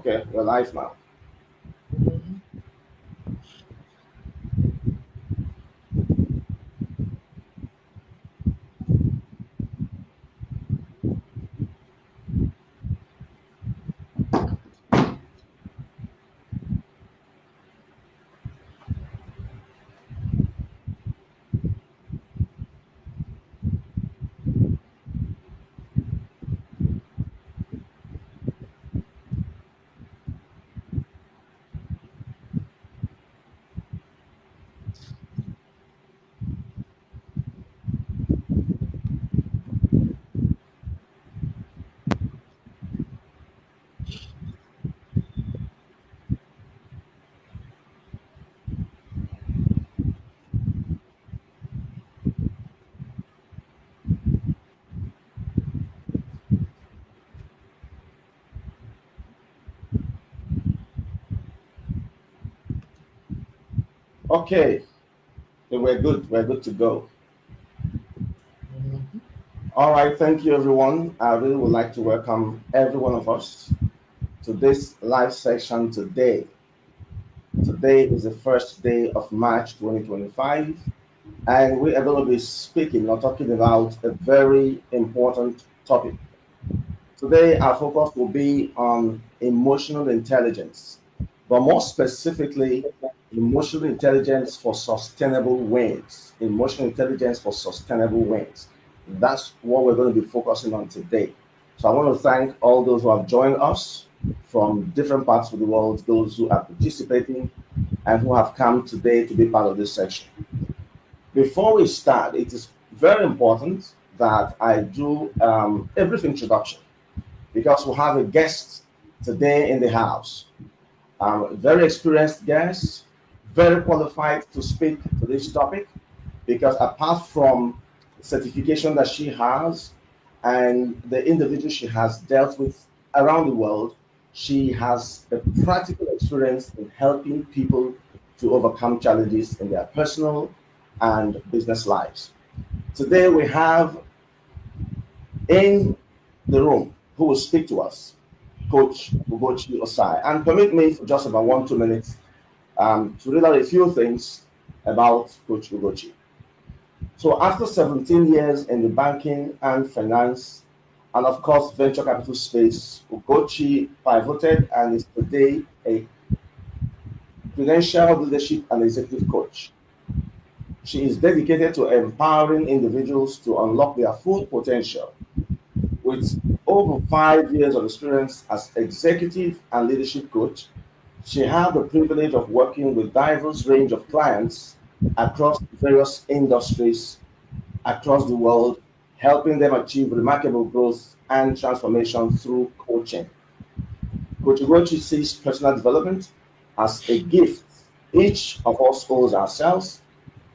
Okay, we're live now. Okay, we're good. We're good to go. All right, thank you, everyone. I really would like to welcome every one of us to this live session today. Today is the first day of March 2025, and we are going to be speaking or talking about a very important topic. Today, our focus will be on emotional intelligence, but more specifically, emotional intelligence for sustainable wins. Emotional intelligence for sustainable wins. That's what we're going to be focusing on today. So, I want to thank all those who have joined us from different parts of the world, those who are participating, and who have come today to be part of this section. Before we start, it is very important that I do a brief introduction because we have a guest today in the house. A very experienced guest, very qualified to speak to this topic because apart from certification that she has and the individual she has dealt with around the world, she has a practical experience in helping people to overcome challenges in their personal and business lives. Today we have in the room who will speak to us, Coach Gochi Osai. And permit me for just about 1 2 minutes to read out a few things about Coach Ugochi. So, after 17 years in the banking and finance, and of course, venture capital space, Ugochi pivoted and is today a credentialed leadership and executive coach. She is dedicated to empowering individuals to unlock their full potential with over 5 years of experience as executive and leadership coach. She had the privilege of working with diverse range of clients across various industries across the world, helping them achieve remarkable growth and transformation through coaching. Coach Ugochi sees personal development as a gift each of us owes ourselves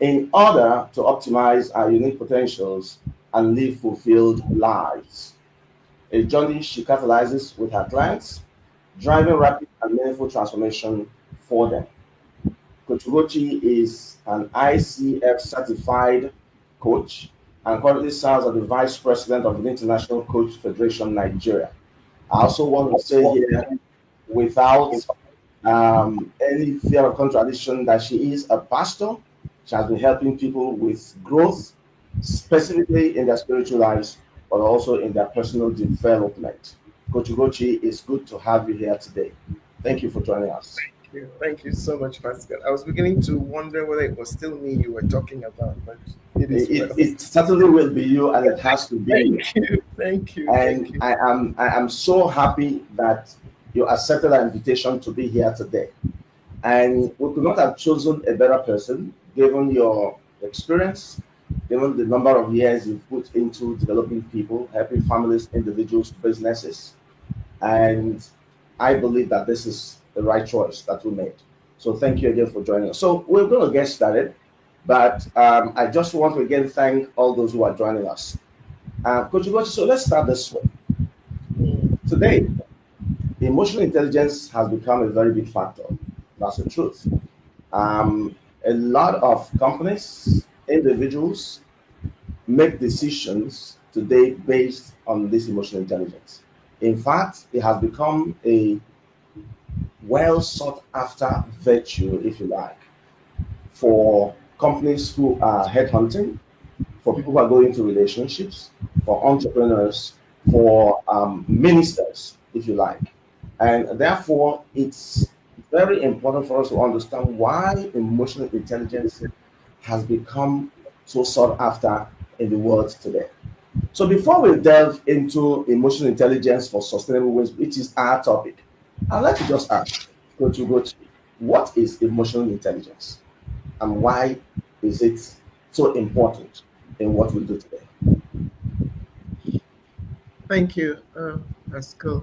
in order to optimize our unique potentials and live fulfilled lives. A journey she catalyzes with her clients, driving rapid and meaningful transformation for them. Coach Gochi is an ICF certified coach and currently serves as the Vice President of the International Coach Federation Nigeria. I also want to say here, without any fear of contradiction, that she is a pastor. She has been helping people with growth, specifically in their spiritual lives, but also in their personal development. Coach Gochi, it's good to have you here today. Thank you for joining us. Thank you so much, Pascal. I was beginning to wonder whether it was still me you were talking about, but it is well. It certainly will be you, and it has to be you. Thank you, thank you, thank And you. I am so happy that you accepted our invitation to be here today. And we could not have chosen a better person given your experience, given the number of years you've put into developing people, helping families, individuals, businesses. And I believe that this is the right choice that we made. So thank you again for joining us. So we're going to get started, but I just want to again thank all those who are joining us. Coach Ugochi, so let's start this way. Today, emotional intelligence has become a very big factor. That's the truth. A lot of companies, individuals make decisions today based on this emotional intelligence. In fact, it has become a well sought after virtue, if you like, for companies who are headhunting, for people who are going into relationships, for entrepreneurs, for ministers, if you like. And therefore, it's very important for us to understand why emotional intelligence has become so sought after in the world today. So, before we delve into emotional intelligence for sustainable ways, which is our topic, I'd like to just ask, Gochi, what is emotional intelligence and why is it so important in what we do today? Thank you, Pascal.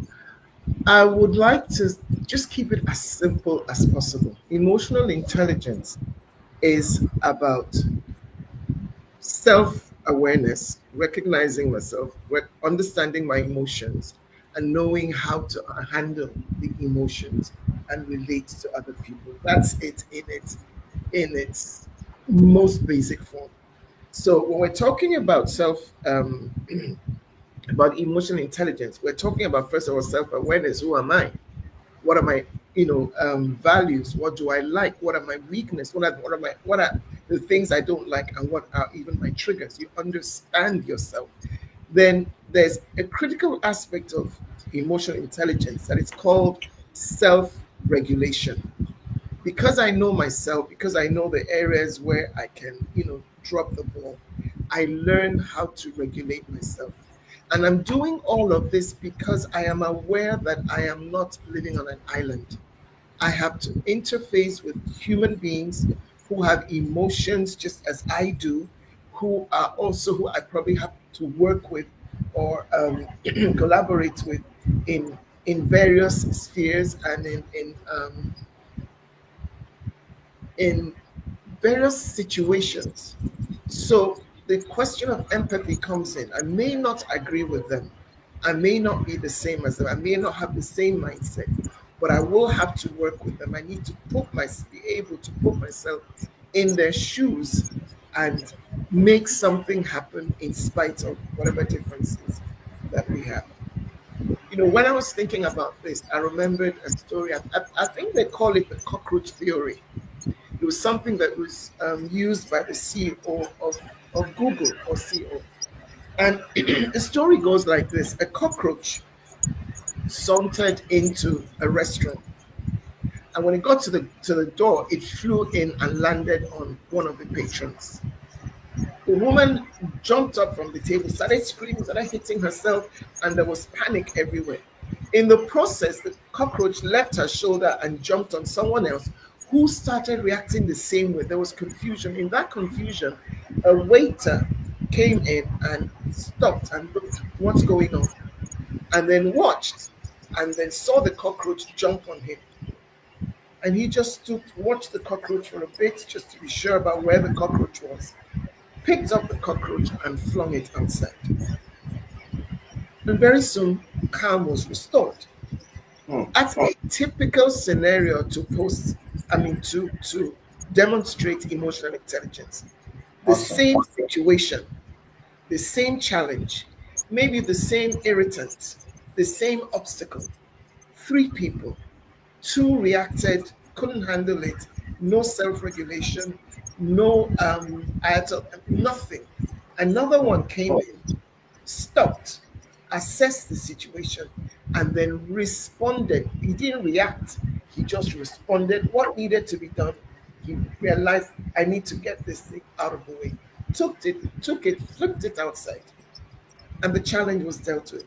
I would like to just keep it as simple as possible. Emotional intelligence is about self awareness, recognizing myself, understanding my emotions, and knowing how to handle the emotions and relate to other people. That's it in its most basic form. So when we're talking about about emotional intelligence, we're talking about first of all self awareness. Who am I? What are my values? What do I like? What are my weaknesses? What are the things I don't like, and what are even my triggers? You understand yourself. Then there's a critical aspect of emotional intelligence that is called self regulation. Because I know myself, because I know the areas where I can drop the ball, I learn how to regulate myself. And I'm doing all of this because I am aware that I am not living on an island. I have to interface with human beings who have emotions just as I do, who I probably have to work with or collaborate with in various spheres and in various situations. So the question of empathy comes in. I may not agree with them. I may not be the same as them. I may not have the same mindset, but I will have to work with them. I need to be able to put myself in their shoes and make something happen in spite of whatever differences that we have. When I was thinking about this, I remembered a story. I think they call it the cockroach theory. It was something that was used by the CEO of Google or CEO. And the story goes like this: a cockroach sauntered into a restaurant. And when it got to the door, it flew in and landed on one of the patrons. The woman jumped up from the table, started screaming, started hitting herself, and there was panic everywhere. In the process, the cockroach left her shoulder and jumped on someone else who started reacting the same way. There was confusion. In that confusion, a waiter came in and stopped and looked what's going on, and then watched, and then saw the cockroach jump on him. And he just stood, watched the cockroach for a bit just to be sure about where the cockroach was, picked up the cockroach and flung it outside. And very soon, calm was restored. Hmm. That's a typical scenario to demonstrate emotional intelligence. The Awesome. same situation, the same challenge, maybe the same irritant, the same obstacle. Three people, two reacted, couldn't handle it, no self regulation, no nothing. Another Hmm. one came in, stopped, assessed the situation, and then responded. He didn't react, he just responded. What needed to be done? He realized, I need to get this thing out of the way. Took it, flipped it outside, and the challenge was dealt with.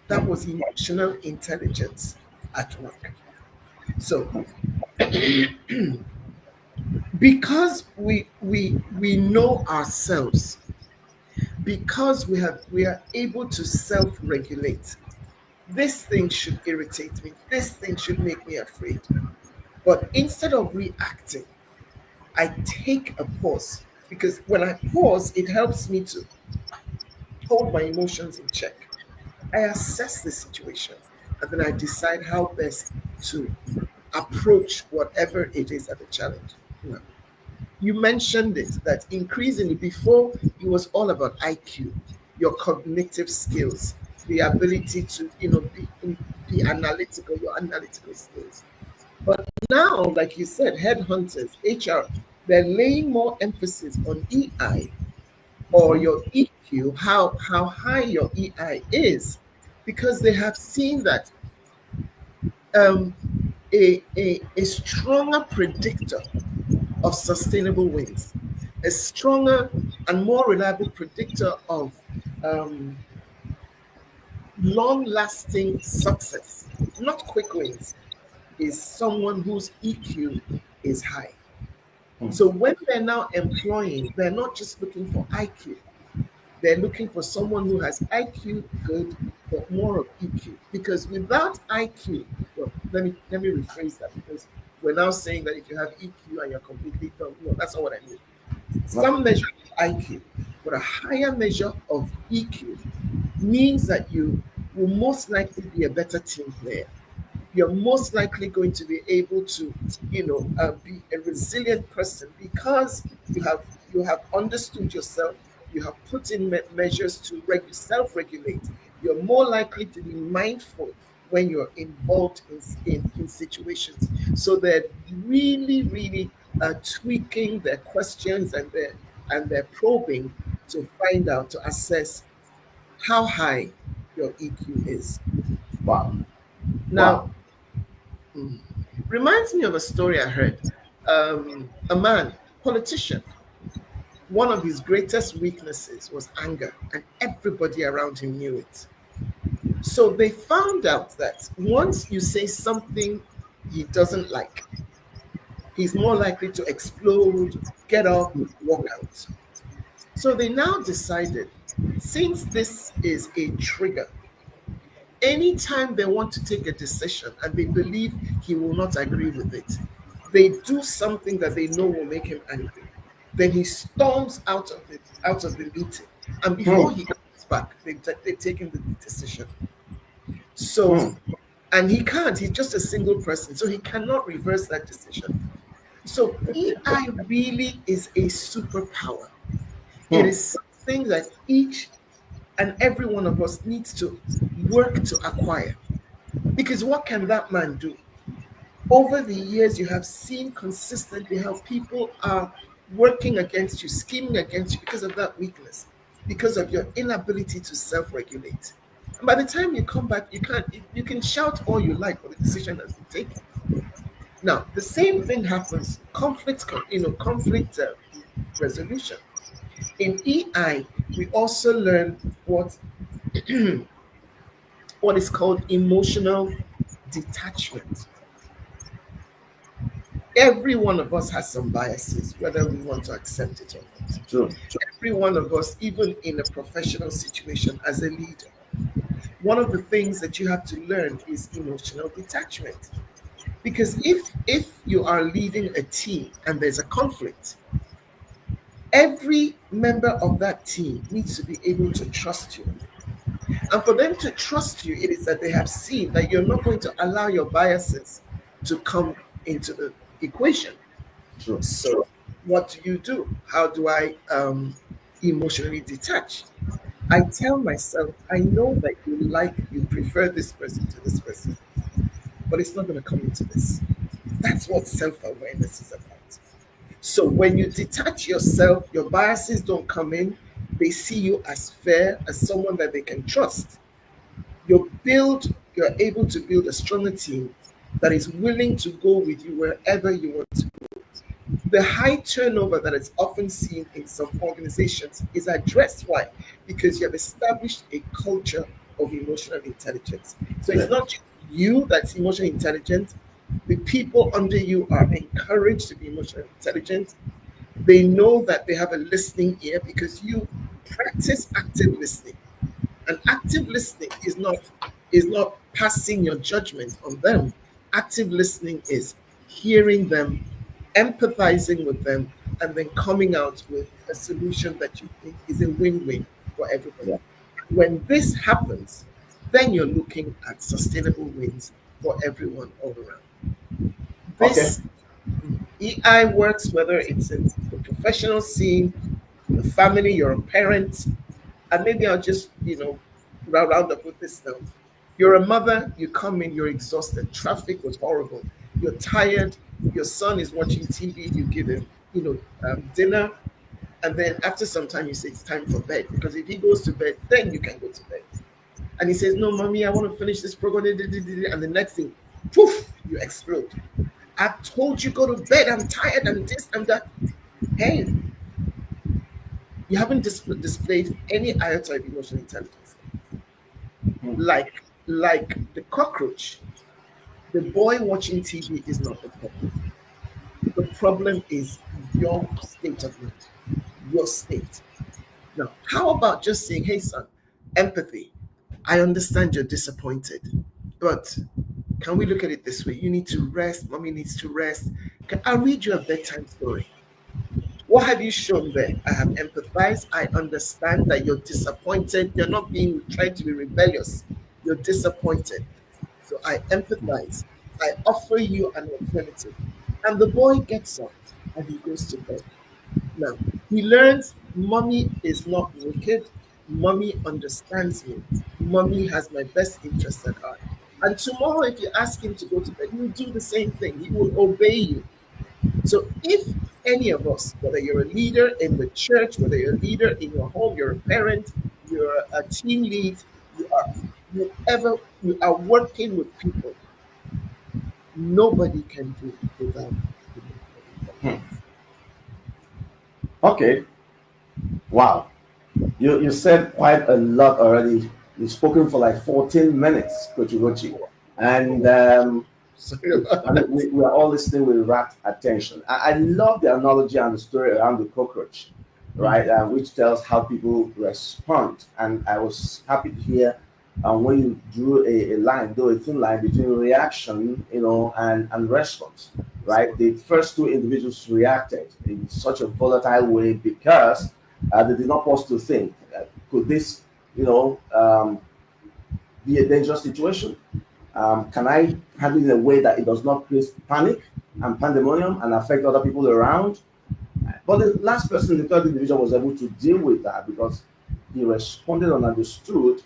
That Hmm. was emotional intelligence at work. So because we know ourselves, because we are able to self-regulate, this thing should irritate me, this thing should make me afraid, but instead of reacting, I take a pause, because when I pause, it helps me to hold my emotions in check. I assess the situation, and then I decide how best to approach whatever it is at the challenge. Now, you mentioned it that increasingly before it was all about IQ, your cognitive skills, the ability to be analytical, your analytical skills. But now, like you said, headhunters, HR, they're laying more emphasis on EI or Mm-hmm. your EQ, how high your EI is, because they have seen that um, a stronger predictor of sustainable wins, a stronger and more reliable predictor of um, long lasting success, not quick wins, is someone whose EQ is high. Mm. So when they're now employing, they're not just looking for IQ, they're looking for someone who has IQ good, but more of EQ. Because without IQ, well, let me rephrase that, because we're now saying that if you have EQ and you're completely dumb, no, that's not what I mean. No. Some measure of IQ, but a higher measure of EQ means that you will most likely be a better team player. You're most likely going to be able to, be a resilient person because you have understood yourself. You have put in measures to self-regulate. You're more likely to be mindful when you're involved in situations. So they're really, really tweaking their questions and their probing to find out, to assess how high your EQ is. Wow. Now, Wow. mm, reminds me of a story I heard. A man, politician, one of his greatest weaknesses was anger, and everybody around him knew it. So they found out that once you say something he doesn't like, he's more likely to explode, get up, walk out. So they now decided, since this is a trigger, anytime they want to take a decision and they believe he will not agree with it, they do something that they know will make him angry. Then he storms out of the meeting, and before Hmm. he comes back, they've taken the decision. So, Hmm. and he can't. He's just a single person, so he cannot reverse that decision. So EI really is a superpower. It Hmm. is something that each and every one of us needs to work to acquire. Because what can that man do? Over the years, you have seen consistently how people are working against you, scheming against you because of that weakness, because of your inability to self-regulate. And by the time you come back, you can shout all you like, but the decision has been taken. Now, the same thing happens conflict resolution. In EI, we also learn what is called emotional detachment. Every one of us has some biases, whether we want to accept it or not. True. Every one of us, even in a professional situation as a leader, one of the things that you have to learn is emotional detachment. Because if you are leading a team and there's a conflict, every member of that team needs to be able to trust you. And for them to trust you, it is that they have seen that you're not going to allow your biases to come into the equation. True. So, what do you do? How do I emotionally detach? I tell myself, I know that you prefer this person to this person, but it's not going to come into this. That's what self awareness is about. So, when you detach yourself, your biases don't come in, they see you as fair, as someone that they can trust. You're able to build a stronger team that is willing to go with you wherever you want to. The high turnover that is often seen in some organizations is addressed. Why? Because you have established a culture of emotional intelligence. So it's Yeah. not just you that's emotionally intelligent, the people under you are encouraged to be emotionally intelligent. They know that they have a listening ear because you practice active listening. And active listening is not passing your judgment on them. Active listening is hearing them, empathizing with them, and then coming out with a solution that you think is a win-win for everybody. Yeah. When this happens, then you're looking at sustainable wins for everyone all around. Okay. This EI works whether it's in the professional scene, the family, you're a parent, and maybe I'll just, round up with this now. You're a mother, you come in, you're exhausted. Traffic was horrible. You're tired. Your son is watching TV. You give him, dinner, and then after some time you say it's time for bed, because if he goes to bed, then you can go to bed. And he says, "No, mommy, I want to finish this program." And the next thing, poof, you explode. "I've told you go to bed. I'm tired. I'm this. I'm that." Hey, you haven't displayed any iota of emotional intelligence. Hmm. Like the cockroach, the boy watching TV is not the problem. The problem is your state of mind, your state. Now, how about just saying, "Hey, son, empathy. I understand you're disappointed, but can we look at it this way? You need to rest. Mommy needs to rest. I'll read you a bedtime story. What have you shown there? I have empathized. I understand that you're disappointed. You're not being trying to be rebellious. You're disappointed. So I empathize. I offer you an alternative." And the boy gets up and he goes to bed. Now, he learns mommy is not wicked. Mommy understands me. Mommy has my best interest at heart. And tomorrow, if you ask him to go to bed, he will do the same thing. He will obey you. So if any of us, whether you're a leader in the church, whether you're a leader in your home, you're a parent, you're a team lead, whoever you are working with people, nobody can do it without emotional Hmm. intelligence. Okay. Wow. You said quite a lot already. You've spoken for like 14 minutes, Coach Gochi. And Oh, sorry I about mean, that. we are all listening with rapt attention. I love the analogy and the story around the cockroach, right? Mhm. Which tells how people respond. And I was happy to hear when you drew a line, though a thin line between reaction, and response, right? The first two individuals reacted in such a volatile way because they did not pause to think, could this, you know, um, be a dangerous situation? Can I handle it in a way that it does not create panic and pandemonium and affect other people around? But the last person, the third individual, was able to deal with that because he responded and understood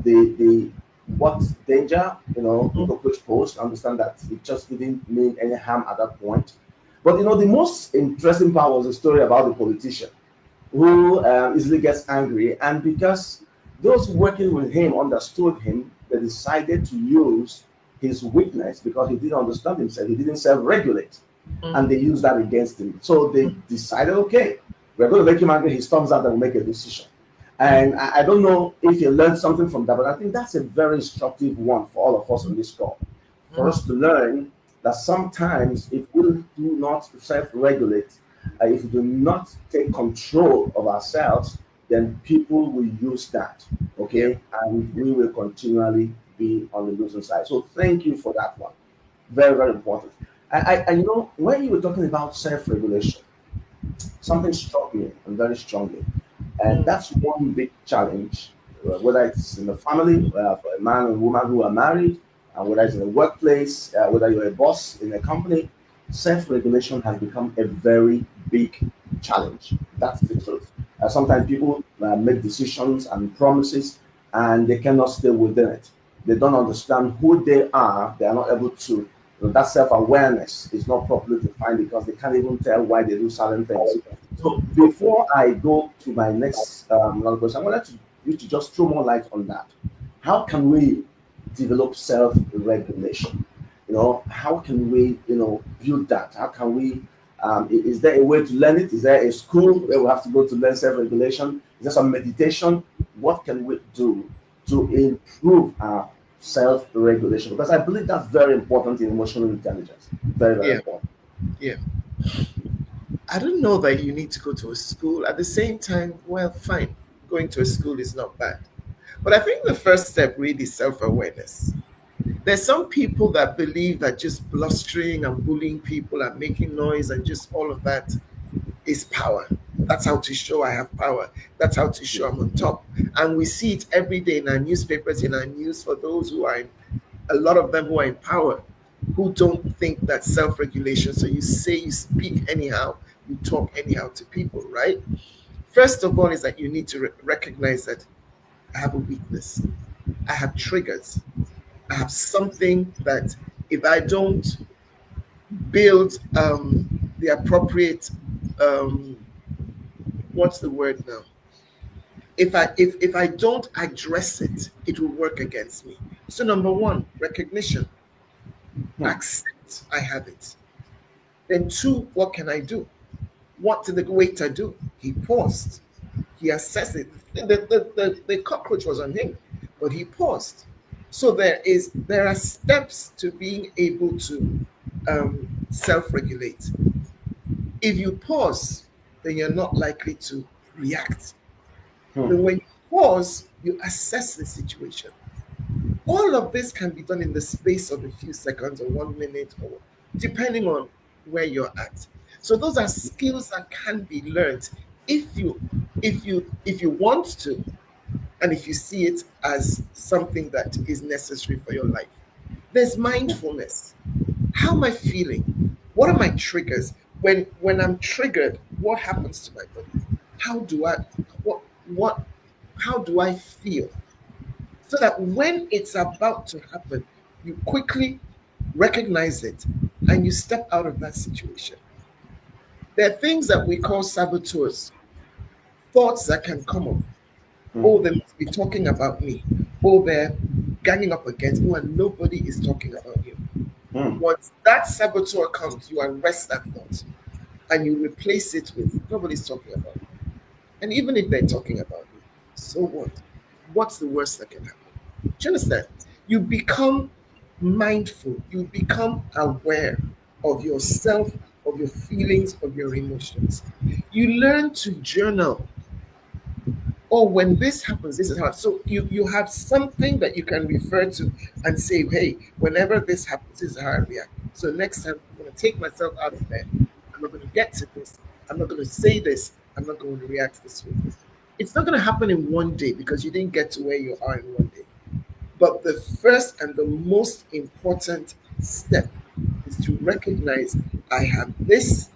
the what danger the Mhm. cockroach posed. Understand that it just didn't mean any harm at that point. But the most interesting part was the story about the politician who easily gets angry, and because those working with him understood him, they decided to use his weakness because he didn't understand himself. He didn't self-regulate, and Mhm. they used that against him. So they decided, okay, we're going to make him angry. He storms out and will make a decision. And Mhm. I don't know if you learned something from that, but I think that's a very instructive one for all of us on this call. For us to Mhm. learn that sometimes if we do not self-regulate, if we do not take control of ourselves, then people will use that, Yeah. okay? And we will continually be on the losing side. So thank you for that one. Very, very important. And when you were talking about self-regulation, something struck me and very strongly. And Mm. that's one big challenge, whether it's in the family, for a man and woman who are married, whether it's in the workplace, whether you're a boss in a company, self regulation has become a very big challenge. That's the truth. Sometimes people make decisions and promises and they cannot stay within it. They don't understand who they are, they are not able to. That self awareness is not properly defined because they can't even tell why they do certain things. So Mm. before I go to my next another question, I wanted you to just throw more light on that. How can we develop self-regulation? How can we, build that? How can we? Is there a way to learn it? Is there a school where we have to go to learn self-regulation? Is there some meditation? What can we do to improve our self-regulation? Because I believe that's very important in emotional intelligence. Very, very Yeah. important. Yeah. I don't know that you need to go to a school. At the same time, well, fine. Going to a school is not bad. But I think the first step really is self awareness. There's some people that believe that just blustering and bullying people and making noise and just all of that is power. That's how to show I have power. That's how to show I'm on top. And we see it every day in our newspapers, in our news, for those who are in, a lot of them who are in power, who don't think that self regulation. So you say you speak anyhow, you talk anyhow to people, right? First of all, is that you need to recognize that I have a weakness, I have triggers, I have something that if I don't build the appropriate um, what's the word now? If I don't address it, it will work against me. So number one, recognition, Hmm. accept I have it. Then two, what can I do? What did the waiter do? He paused. He assessed it. The cockroach was on him, but he paused. So there are steps to being able to self-regulate. If you pause, then you're not likely to react. Hmm. Then when you pause, you assess the situation. All of this can be done in the space of a few seconds or 1 minute, or depending on where you're at. So those are skills that can be learned if you want to, and if you see it as something that is necessary for your life. There's mindfulness. How am I feeling? What are my triggers? When I'm triggered, what happens to my body? How do I what how do I feel? So that when it's about to happen, you quickly recognize it and you step out of that situation. There are things that we call saboteurs, thoughts that can come up. Hmm. Oh, they must be talking about me. Oh, they're ganging up against me, and nobody is talking about you. Hmm. Once that saboteur comes, you arrest that thought and you replace it with nobody's talking about you. And even if they're talking about you, so what? What's the worst that can happen? Do you understand? You become mindful, you become aware of yourself, of your feelings, of your emotions. You learn to journal. Oh, when this happens, this is how. So you have something that you can refer to and say, hey, whenever this happens, this is how I react. So next time, I'm going to take myself out of there. I'm not going to get to this. I'm not going to say this. I'm not going to react this way. It's not going to happen in one day because you didn't get to where you are in one day. But the first and the most important step is to recognize I have this,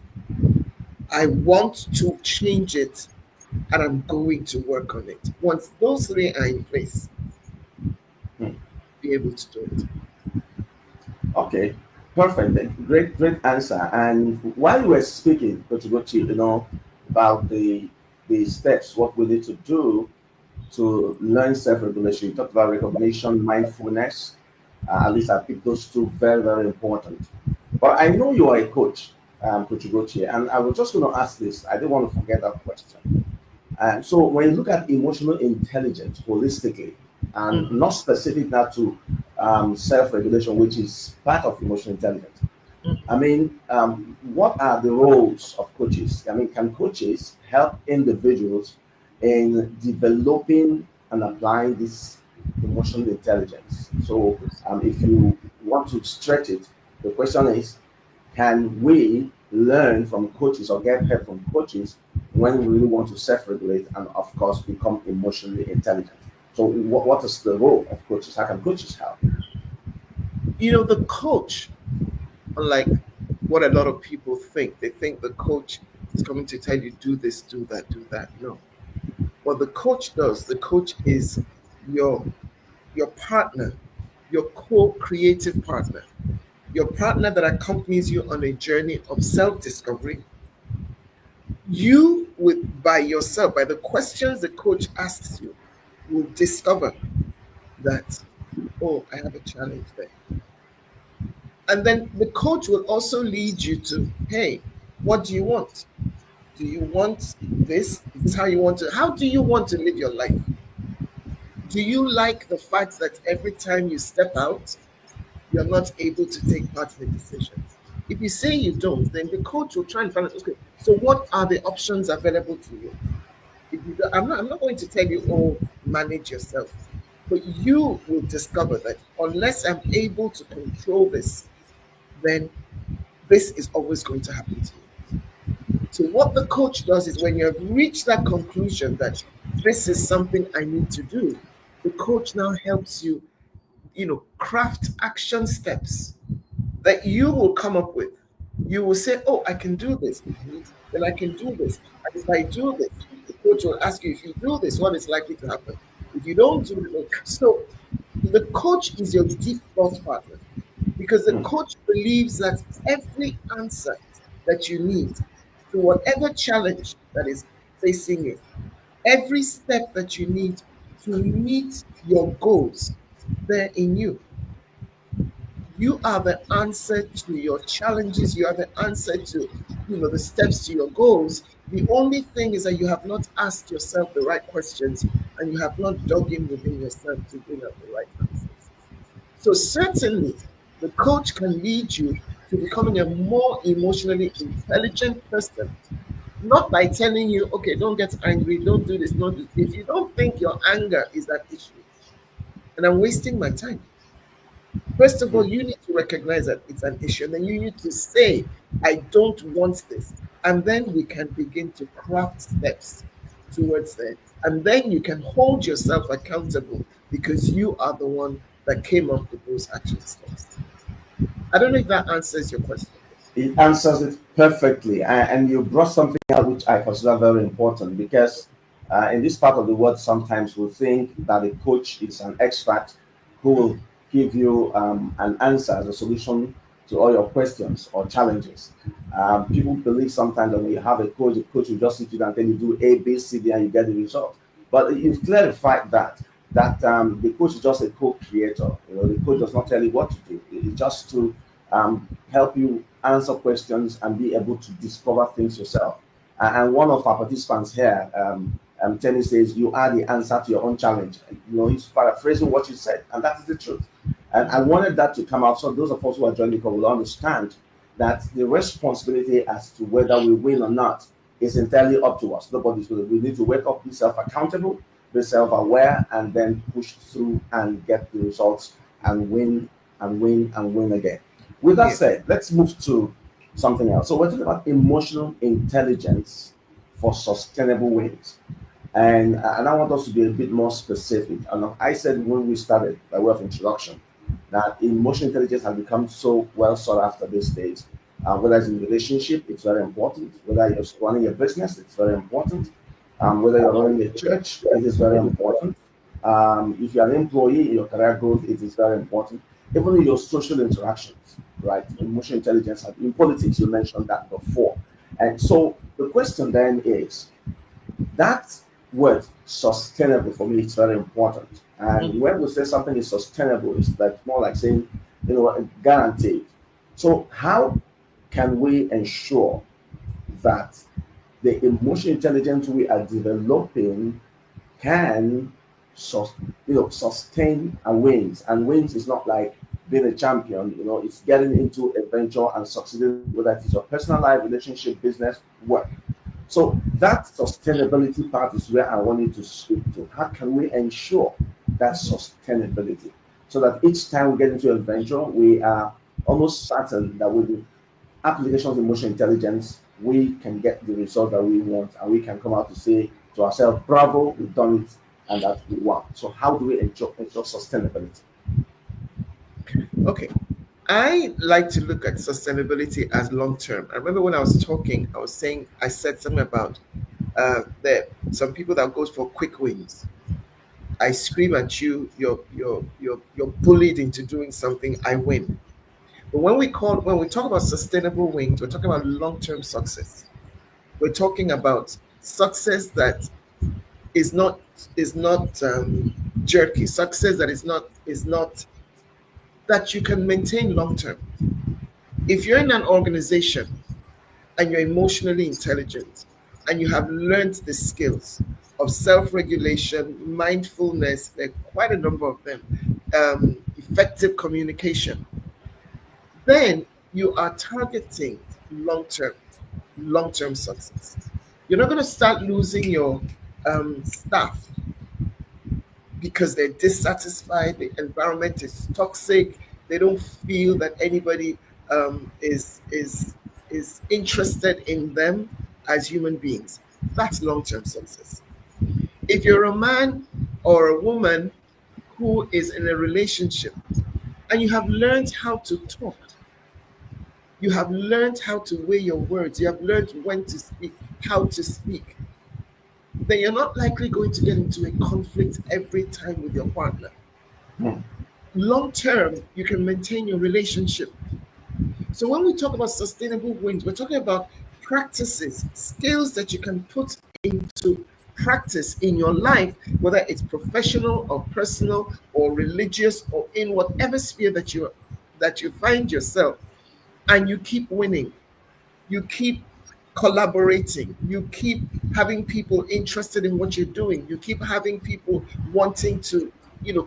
I want to change it, and I'm going to work on it. Once those three are in place, Hmm. be able to do it. Okay, perfect. Great, great answer. And while you were speaking, Gochi, about the steps, what we need to do to learn self-regulation. You talked about recognition, mindfulness. At least I picked those two very, very important. But I know you are a coach, Coach Gochi, and I was just going to ask this. I didn't want to forget that question. So when you look at emotional intelligence holistically, and Mhm, not specific now to self-regulation, which is part of emotional intelligence, I mhm. mean, what are the roles of coaches? I mean, can coaches help individuals in developing and applying this emotional intelligence? So, if you want to stretch it, the question is, can we learn from coaches or get help from coaches when we really want to self-regulate and, of course, become emotionally intelligent? So, what is the role of coaches? How can coaches help? The coach, unlike what a lot of people think, they think the coach is coming to tell you, do this, do that, do that. No. What the coach does, the coach is your your partner, your co-creative partner, your partner that accompanies you on a journey of self-discovery. You with by yourself, by the questions the coach asks you, will discover that, oh, I have a challenge there. And then the coach will also lead you to, hey, what do you want? Do you want this? Is this how you want to? How do you want to live your life? Do you like the fact that every time you step out, you're not able to take part in the decisions? If you say you don't, then the coach will try and find out, okay, so what are the options available to you? If you don't, I'm not going to tell you, oh, manage yourself. But you will discover that unless I'm able to control this, then this is always going to happen to you. So what the coach does is when you have reached that conclusion that this is something I need to do, the coach now helps you, craft action steps that you will come up with. You will say, oh, I can do this. Then I can do this. And if I do this, the coach will ask you, if you do this, what is likely to happen? If you don't do it, so the coach is your default partner because the Mm. coach believes that every answer that you need to whatever challenge that is facing you, every step that you need to meet your goals, they're in you. You are the answer to your challenges. You are the answer to, the steps to your goals. The only thing is that you have not asked yourself the right questions and you have not dug in within yourself to bring out the right answers. So certainly, the coach can lead you to becoming a more emotionally intelligent person, not by telling you, okay, don't get angry, don't do this, don't do. If you don't think your anger is an issue, and I'm wasting my time. First of all, Mm. you need to recognize that it's an issue, and then you need to say, I don't want this. And then we can begin to craft steps towards that. And then you can hold yourself accountable because you are the one that came up with those action steps. I don't know if that answers your question. It answers it perfectly, and you brought something out which I consider very important because in this part of the world, sometimes we think that a coach is an expert who will give you an answer as a solution to all your questions or challenges. People believe sometimes that when you have a coach, the coach will just sit you down and tell you do A, B, C, D, and you get the result. But you've clarified that the coach is just a co-creator. You know, the coach does not tell you what to do. It's just to help you answer questions and be able to discover things yourself. And one of our participants here, Tenny says, you are the answer to your own challenge. You know, he's paraphrasing what you said, and that is the truth. And I wanted that to come out so those of us who are joining the call will understand that the responsibility as to whether we win or not is entirely up to us. Nobody's going to, we need to wake up, be self accountable, be self aware, and then push through and get the results and win and win and win again. With that Yes. said, let's move to something else. So we're talking about emotional intelligence for sustainable wins. And I want us to be a bit more specific. And I said when we started, by way of introduction, that emotional intelligence has become so well sought after these days. Whether it's in relationship, it's very important. Whether you're running a business, it's very important. Whether you're running a church, it is very important. If you're an employee in your career growth, it is very important. Even in your social interactions, right? Emotional intelligence, in politics, you mentioned that before. And so the question then is that word sustainable for me is very important. And Mhm. when we say something is sustainable, it's like more like saying, guaranteed. So how can we ensure that the emotional intelligence we are developing can sustain our wins. And wins is not like being a champion, it's getting into a venture and succeeding, whether it is your personal life, relationship, business, work. So that sustainability part is where I wanted to speak to. How can we ensure that sustainability? So that each time we get into a venture, we are almost certain that with the application of emotional intelligence, we can get the result that we want and we can come out to say to ourselves, bravo, we've done it and that we won. So how do we ensure sustainability? Okay. I like to look at sustainability as long term. I remember when I was talking, I said something about there some people that goes for quick wins. I scream at you, you're bullied into doing something, I win. But when we talk about sustainable wins, we're talking about long-term success. We're talking about success that is not jerky, success that is not that you can maintain long term. If you're in an organization and you're emotionally intelligent and you have learned the skills of self-regulation, mindfulness, there are quite a number of them, effective communication, then you are targeting long-term, long-term success. You're not going to start losing your staff because they're dissatisfied, the environment is toxic, they don't feel that anybody is interested in them as human beings. That's long-term success. If you're a man or a woman who is in a relationship and you have learned how to talk, you have learned how to weigh your words, you have learned when to speak, how to speak, then you're not likely going to get into a conflict every time with your partner. Hmm. long term, you can maintain your relationship. So when we talk about sustainable wins, we're talking about practices, skills that you can put into practice in your life, whether it's professional or personal or religious or in whatever sphere that you find yourself, and you keep winning, you keep collaborating, you keep having people interested in what you're doing, you keep having people wanting to,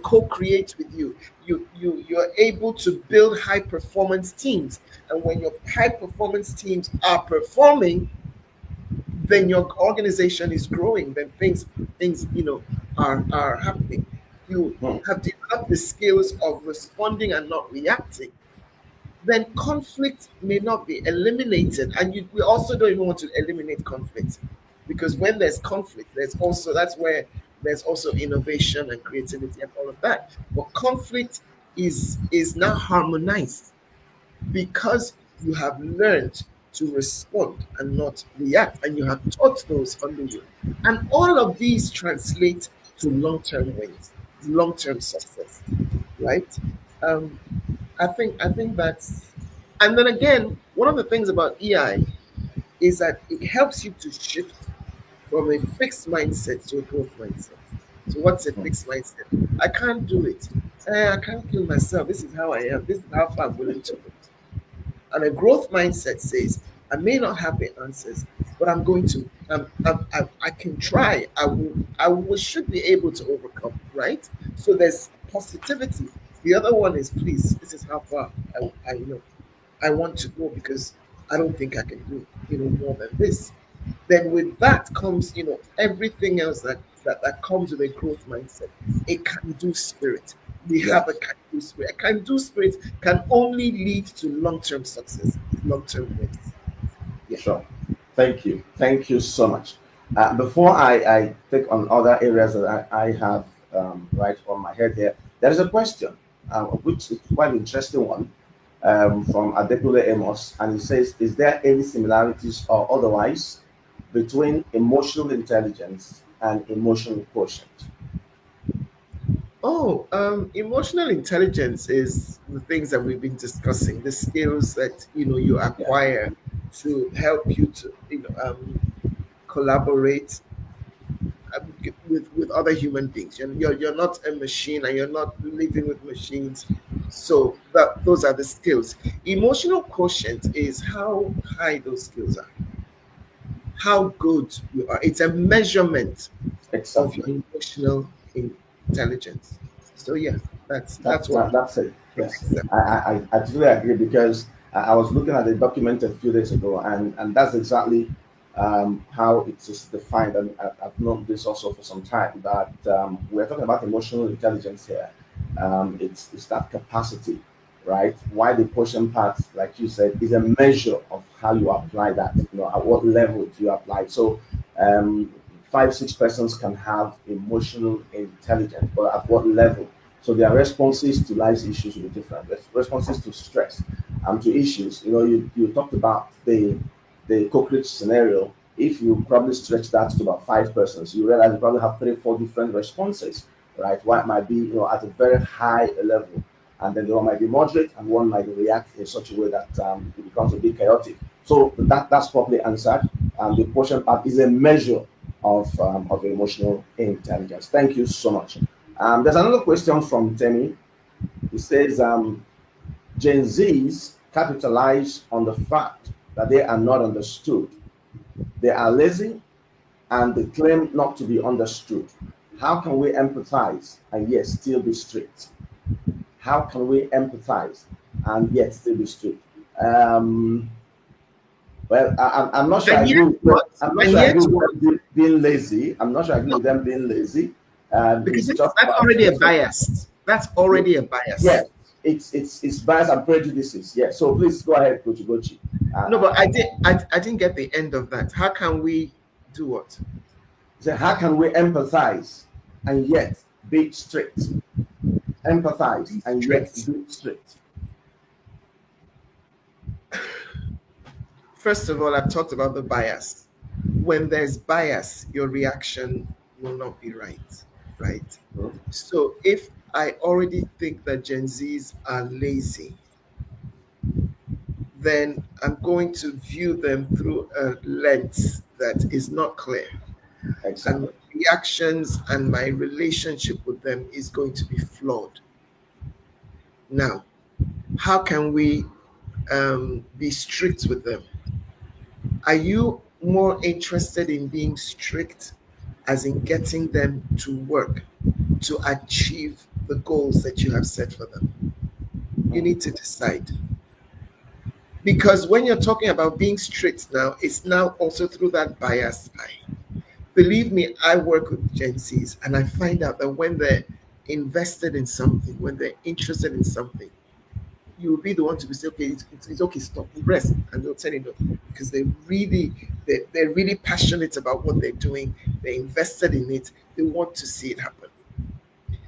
co-create with you. You're able to build high performance teams, and when your high performance teams are performing, then your organization is growing, then things are happening. You Hmm. have developed the skills of responding and not reacting. Then conflict may not be eliminated. And we also don't even want to eliminate conflict, because when there's conflict, that's where there's also innovation and creativity and all of that. But conflict is now harmonized because you have learned to respond and not react, and you have taught those under you. And all of these translate to long-term wins, long-term success, right? Um, I think that's, and then again, one of the things about EI is that it helps you to shift from a fixed mindset to a growth mindset. So what's a Hmm. fixed mindset? I can't do it. I can't kill myself. This is how I am. This is how far I'm willing to go. And a growth mindset says, I may not have the answers, but I'm going to. I can try. Should be able to overcome, right? So there's positivity. The other one is, please, this is how far I want to go, because I don't think I can do, more than this. Then with that comes, everything else that comes with a growth mindset. A can do spirit. We have a Yes. can do spirit. A can do spirit can only lead to long term success, long term wins. Yeah. Sure. Thank you. Thank you so much. Before I take on other areas that I have right on my head here, there is a question, which is quite an interesting one, from Adepule Amos, and it says, "Is there any similarities or otherwise between emotional intelligence and emotional quotient?" Oh, emotional intelligence is the things that we've been discussing, the skills that you Yeah. acquire to help you to collaborate with other human beings. You're not a machine, and you're not living with machines. So those are the skills. Emotional quotient is how high those skills are, how good you are. It's a measurement of Exactly. your emotional intelligence. So yeah, that's what That's it. Yes, makes them. I totally agree, because I was looking at the document a few days ago, and that's exactly how it is defined. And I've known this also for some time, that we're talking about emotional intelligence here. It's that capacity, right? Why the portion part, like you said, is a measure of how you apply that. At what level do you apply it? So um, 5, 6 persons can have emotional intelligence, but at what level? So their responses to life's issues will be different. Responses to stress and to issues. You talked about the cockroach scenario. If you probably stretch that to about 5 persons, you realize you probably have 3, 4 different responses, right? One might be at a very high level, and then the one might be moderate, and one might react in such a way that it becomes a bit chaotic. So that's properly answered. The portion part is a measure of emotional intelligence. Thank you so much. There's another question from Temi. He says, Gen Zs capitalize on the fact that they are not understood. They are lazy and they claim not to be understood. How can we empathize and yet still be strict? How can we empathize and yet still be strict? Um, well, I'm not sure I And agree yet with them. what? I'm not And sure I yet agree with what? them being lazy. I'm not sure I agree No, with them being lazy. because It's just that's about already a bias. That's already a yeah, bias. it's bias and prejudices. Yeah. So please go ahead, Coach Gochi. No, but I didn't get the end of that. How can we do what? So how can we empathize and yet be strict? Empathize Be and yet strict. be strict. First of all, I've talked about the bias. When there's bias, your reaction will not be right. Right. Hmm? So if I already think that Gen Zs are lazy, then I'm going to view them through a lens that is not clear. And Exactly. reactions and my relationship with them is going to be flawed. Now, how can we be strict with them? Are you more interested in being strict, as in getting them to work to achieve the goals that you have set for them? You Mm. need to decide. Because when you're talking about being strict now, it's now also through that bias eye. Believe me, I work with Gen Zs and I find out that when they're invested in something, when they're interested in something, you will be the one to be say, okay, it's okay, stop, rest, and they'll tell you no, because they're really passionate about what they're doing. They're invested in it. They want to see it happen.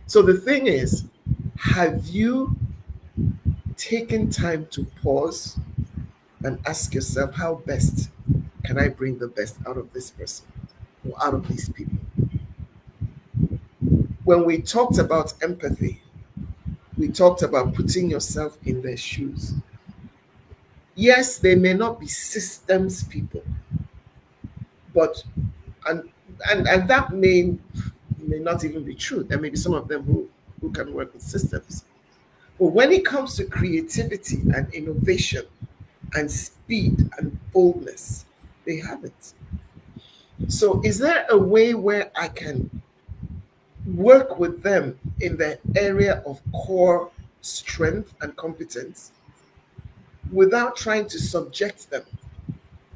So the thing is, have you taken time to pause and ask yourself, how best can I bring the best out of this person or out of these people? When we talked about empathy, we talked about putting yourself in their shoes. Yes, they may not be systems people, but and and that may not even be true. There may be some of them who can work with systems. But when it comes to creativity and innovation and speed and boldness, they have it. So is there a way where I can work with them in the area of core strength and competence without trying to subject them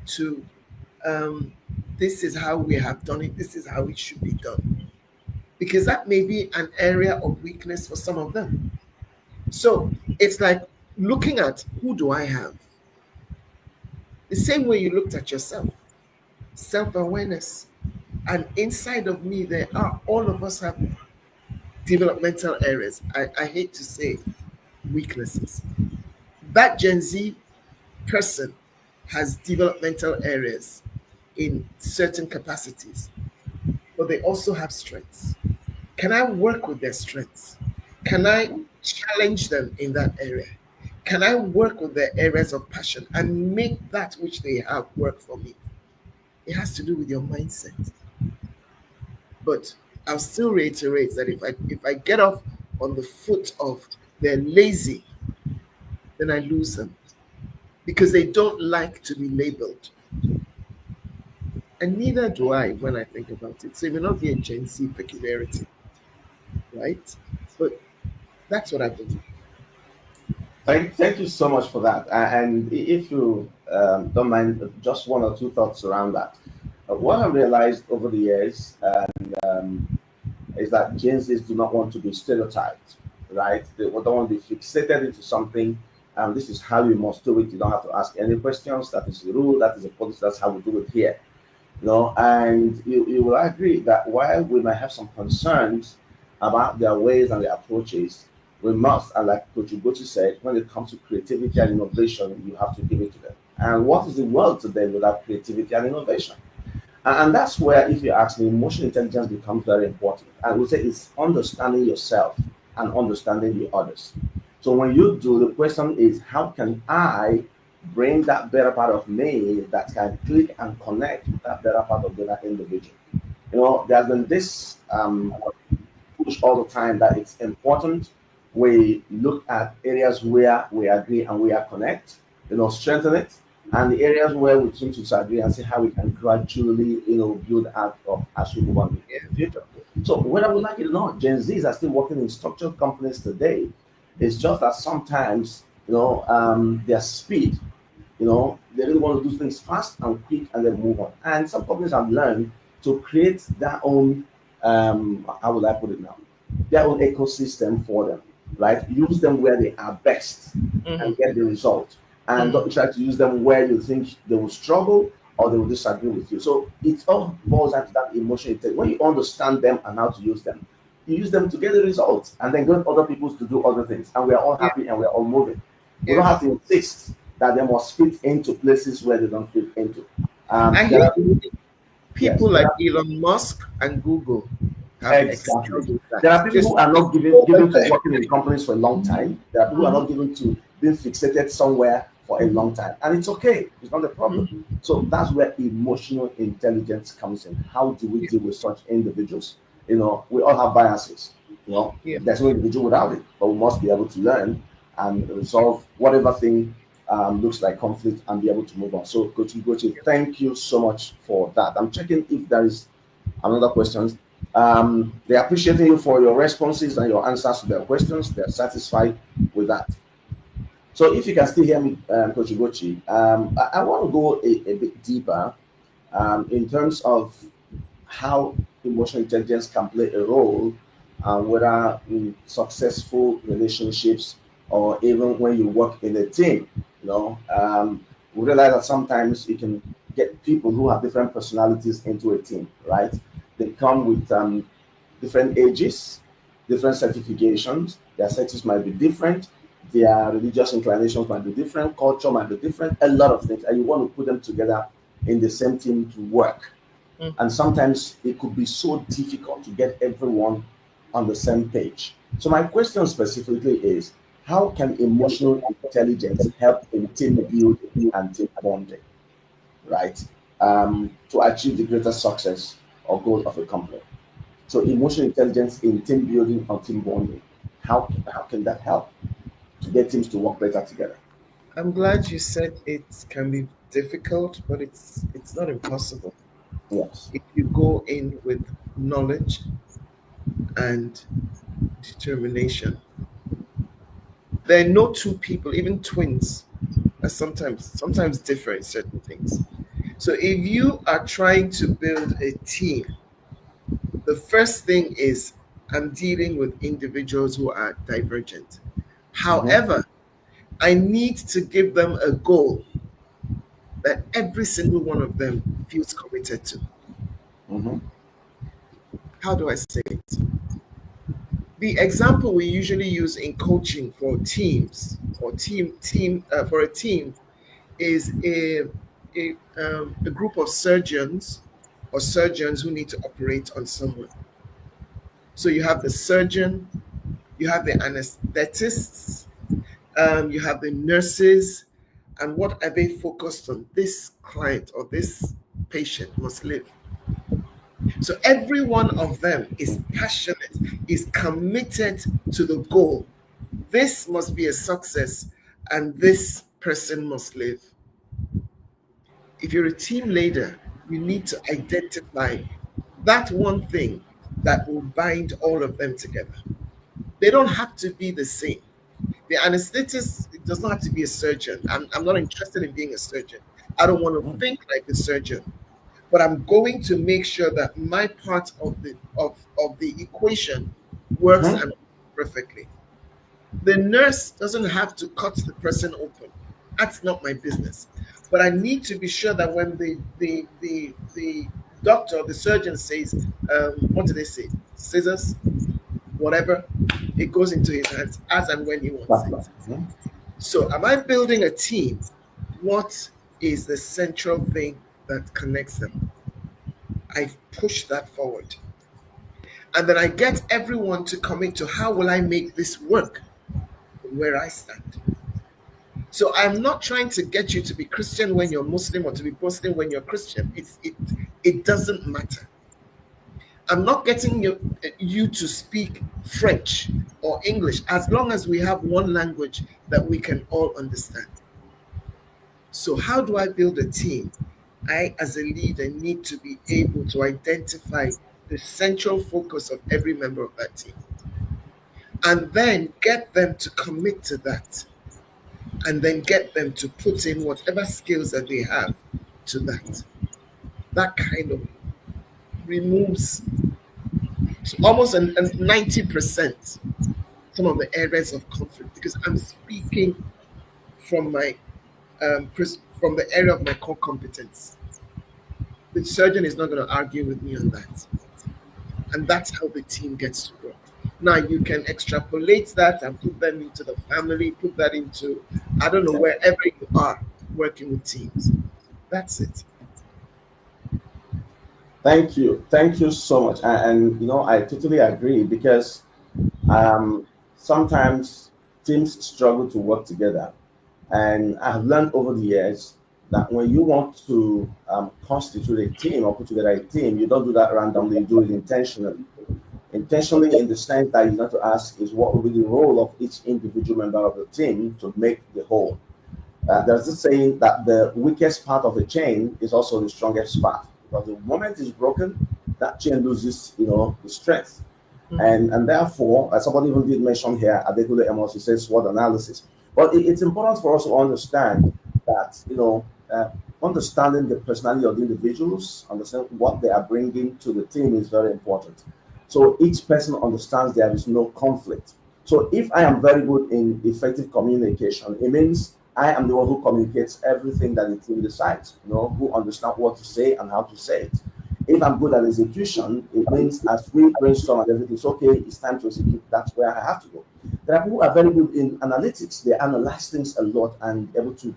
to um, this is how we have done it, this is how it should be done? Because that may be an area of weakness for some of them. So it's like looking at, who do I have? The same way you looked at yourself, self awareness. And inside of me, there are, all of us have developmental areas. I hate to say weaknesses. That Gen Z person has developmental areas in certain capacities, but they also have strengths. Can I work with their strengths? Can I challenge them in that area? Can I work with their areas of passion and make that which they have work for me? It has to do with your mindset. But I'll still reiterate that if I get off on the foot of they're lazy, then I lose them because they don't like to be labeled. And neither do I when I think about it. So it may not be a Gen Z peculiarity, right? But that's what I believe. Thank you so much for that. And if you don't mind, just one or two thoughts around that. What I realized over the years is that Gen Zs do not want to be stereotyped, right? They don't want to be fixated into something. This is how you must do it. You don't have to ask any questions. That is the rule. That is the policy. That's how we do it here. And you will agree that while we might have some concerns about their ways and their approaches, we must, and like Coach Gochi said, when it comes to creativity and innovation, you have to give it to them. And what is the world today without creativity and innovation? And that's where, if you ask me, emotional intelligence becomes very important. I would say it's understanding yourself and understanding the others. So when you do, the question is, how can I bring that better part of me that can click and connect with that better part of the other individual? There's been this push all the time that it's important we look at areas where we agree and we are connect, strengthen it, and the areas where we seem to disagree and see how we can gradually, build out of as we move on in the future. So whether we like it or not, Gen Zs are still working in structured companies today. It's just that sometimes, their speed, they really want to do things fast and quick and then move on. And some companies have learned to create their own, how would I put it now, their own ecosystem for them, right? Use them where they are best Mm-hmm. and get the result. And Mm-hmm. don't try to use them where you think they will struggle or they will disagree with you. So it all boils down to that emotional intelligence. When you understand them and how to use them, you use them to get the results and then get other people to do other things. And we're all Yeah. happy and we're all moving. We Yeah. don't have to insist that they must fit into places where they don't fit into. I There hear are, yes, people there like are, Elon Musk and Google. have Exactly. excelled in There that. are people who Just are not given to over working in companies for a long time. There are people who are not given to being fixated somewhere for a long time, and it's okay. It's not a problem. Mhm. So that's where emotional intelligence comes in. How do we Yeah, deal with such individuals? We all have biases. yeah. There's no individual without it, but we must be able to learn and resolve whatever thing looks like conflict and be able to move on. So, Gochi, thank you so much for that. I'm checking if there is another question. They're appreciating you for your responses and your answers to their questions. They're satisfied with that. So if you can still hear me, Coach Gochi, I want to go a bit deeper in terms of how emotional intelligence can play a role, whether in successful relationships or even when you work in a team. We realize that sometimes you can get people who have different personalities into a team, right? They come with different ages, different certifications. Their sexes might be different. Their religious inclinations might be different. Culture might be different. A lot of things, and you want to put them together in the same team to work. Mhm. And sometimes it could be so difficult to get everyone on the same page. So my question specifically is, how can emotional intelligence help in team building and team bonding, right? To achieve the greatest success or goal of a company. So emotional intelligence in team building or team bonding, how can that help to get teams to work better together? I'm glad you said it can be difficult, but it's not impossible Yes. if you go in with knowledge and determination. There are no two people, even twins, are sometimes differ in certain things. So if you are trying to build a team, the first thing is I'm dealing with individuals who are divergent. Mm-hmm. However, I need to give them a goal that every single one of them feels committed to. Mm-hmm. How do I say it? The example we usually use in coaching for teams or team for a team is a group of surgeons or surgeons who need to operate on someone. So you have the surgeon, you have the anesthetists, you have the nurses, and what are they focused on? This client or this patient must live. So every one of them is passionate, is committed to the goal. This must be a success, and this person must live. If you're a team leader, you need to identify that one thing that will bind all of them together. They don't have to be the same. The anesthetist, it does not have to be a surgeon. I'm not interested in being a surgeon. I don't want to think like a surgeon, but I'm going to make sure that my part of the equation works Mm-hmm. and perfectly. The nurse doesn't have to cut the person open. That's not my business. But I need to be sure that when the doctor, the surgeon says, what do they say? Scissors, whatever, it goes into his hands as and when he wants That's right. it. So, am I building a team? What is the central thing that connects them? I push that forward. And then I get everyone to commit to how will I make this work from where I stand. So I'm not trying to get you to be Christian when you're Muslim or to be Muslim when you're Christian. It doesn't matter. I'm not getting you to speak French or English as long as we have one language that we can all understand. So how do I build a team? I, as a leader, need to be able to identify the central focus of every member of that team and then get them to commit to that and then get them to put in whatever skills that they have to that. That kind of removes almost 90% some of the areas of conflict because I'm speaking from my from the area of my core competence. The surgeon is not going to argue with me on that, and that's how the team gets to grow. Now you can extrapolate that and put them into the family, put that into I don't know wherever you are working with teams. That's it. Thank you so much. And you know, I totally agree because um, sometimes teams struggle to work together. And I have learned over the years that when you want to constitute a team or put together a team, you don't do that randomly, you do it intentionally. Intentionally, in the sense that you have to ask is what will be the role of each individual member of the team to make the whole. There's this saying that the weakest part of a chain is also the strongest part because the moment it's broken, that chain loses, you know, the strength. And therefore, as somebody even did mention here, Adekunle Amos, he says SWOT analysis. But it's important for us to understand that, you know, understanding the personality of the individuals, understand what they are bringing to the team is very important. So each person understands there is no conflict. So if I am very good in effective communication, it means I am the one who communicates everything that the team decides, you know, who understand what to say and how to say it. If I'm good at execution, it means as we brainstorm and everything, it's okay, it's time to execute. That's where I have to go. There are people who are very good in analytics. They analyze things a lot and able to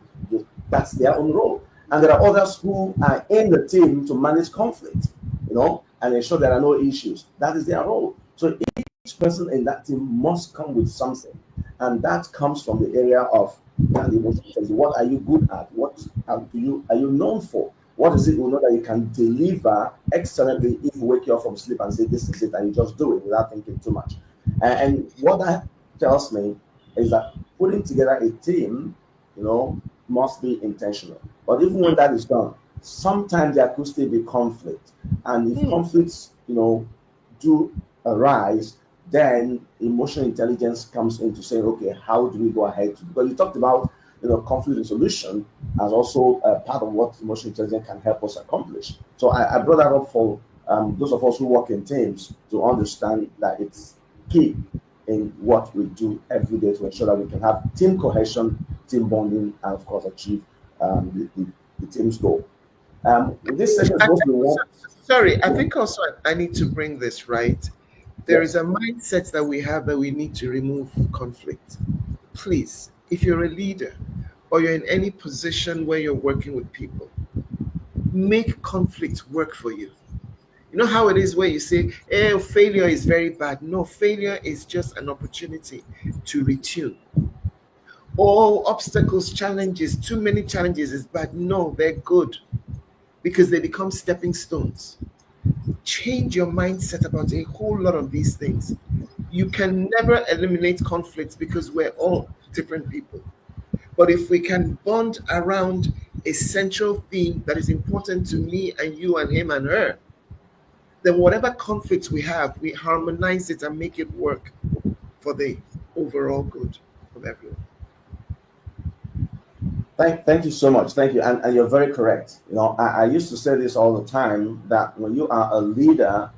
that's their own role. And there are others who are in the team to manage conflict, you know, and ensure there are no issues. That is their role. So each person in that team must come with something. And that comes from the area of the emotional intelligence. What are you good at? What are you known for? What is it you know that you can deliver excellently if you wake you up from sleep and say this is it and you just do it without thinking too much? And what that tells me is that putting together a team, you know, must be intentional. But even when that is done, sometimes there could still be conflict. And if conflicts, you know, do arise, then emotional intelligence comes into saying, okay, how do we go ahead? Because you talked about, you know, conflict resolution as also part of what emotional intelligence can help us accomplish. So I brought that up for those of us who work in teams to understand that it's key in what we do every day to ensure that we can have team cohesion, team bonding, and of course achieve the team's goal. This session is I supposed to think, be one. sorry, I Yeah, think also I need to bring this right. There is yes. a mindset that we have that we need to remove conflict. Please, if you're a leader or you're in any position where you're working with people, make conflict work for you. You know how it is where you say, failure is very bad. No, failure is just an opportunity to retune. All obstacles, challenges, too many challenges is bad. No, they're good because they become stepping stones. Change your mindset about a whole lot of these things. You can never eliminate conflicts because we're all different people. But if we can bond around a central theme that is important to me and you and him and her, then whatever conflicts we have, we harmonize it and make it work for the overall good of everyone. Thank you so much. Thank you. And you're very correct. You know, I used to say this all the time that when you are a leader,